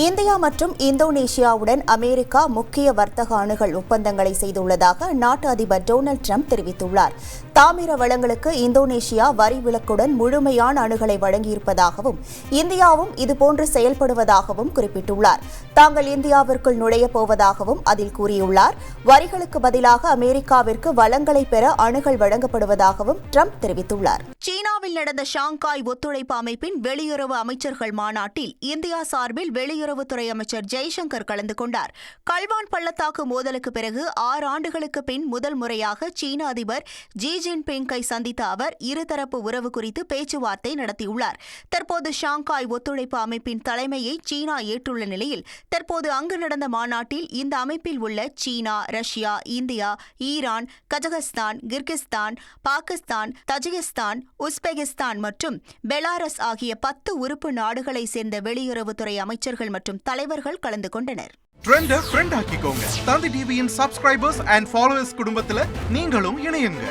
India மற்றும் இந்தோனேஷியாவுடன் America முக்கிய வர்த்தக அணுகல் ஒப்பந்தங்களை செய்துள்ளதாக அந்நாட்டு அதிபர் டொனால்டு டிரம்ப் தெரிவித்துள்ளார். தாமிர வளங்களுக்கு இந்தோனேஷியா வரி விலக்குடன் முழுமையான அணுகலை வழங்கியிருப்பதாகவும் இந்தியாவும் இதுபோன்று செயல்படுவதாகவும் குறிப்பிட்டுள்ளார். தாங்கள் இந்தியாவிற்குள் நுழையப் போவதாகவும் அதில் கூறியுள்ளார். வரிகளுக்கு பதிலாக அமெரிக்காவிற்கு வளங்களை பெற அணுகல் வழங்கப்படுவதாகவும் டிரம்ப் தெரிவித்துள்ளார். சீனாவில் நடந்த ஷாங்காய் ஒத்துழைப்பு அமைப்பின் வெளியுறவு அமைச்சர்கள் மாநாட்டில் இந்தியா சார்பில் வெளியுறவுத்துறை அமைச்சர் ஜெய்சங்கர் கலந்து கொண்டார். கல்வான் பள்ளத்தாக்கு மோதலுக்கு பிறகு 6 ஆண்டுகளுக்கு பின் முதல் முறையாக சீன அதிபர் ஜி ஜின்பிங்கை சந்தித்த அவர் இருதரப்பு உறவு குறித்து பேச்சுவார்த்தை நடத்தியுள்ளார். தற்போது ஷாங்காய் ஒத்துழைப்பு அமைப்பின் தலைமையை சீனா ஏற்றுள்ள நிலையில் தற்போது அங்கு நடந்த மாநாட்டில் இந்த அமைப்பில் உள்ள China, Russia, India, Iran, Kazakhstan, Kyrgyzstan, Pakistan, Tajikistan, Uzbekistan மற்றும் பெலாரஸ் ஆகிய 10 உறுப்பு நாடுகளைச் சேர்ந்த வெளியுறவுத்துறை அமைச்சர்கள் மற்றும் தலைவர்கள் கலந்து கொண்டனர். ட்ரெண்ட ஃப்ரெண்ட் ஆக்கிக்கோங்க. தந்தி டிவியின் சப்ஸ்கிரைபர்ஸ் அண்ட் ஃபாலோவர்ஸ் குடும்பத்துல நீங்களும் இணையுங்க.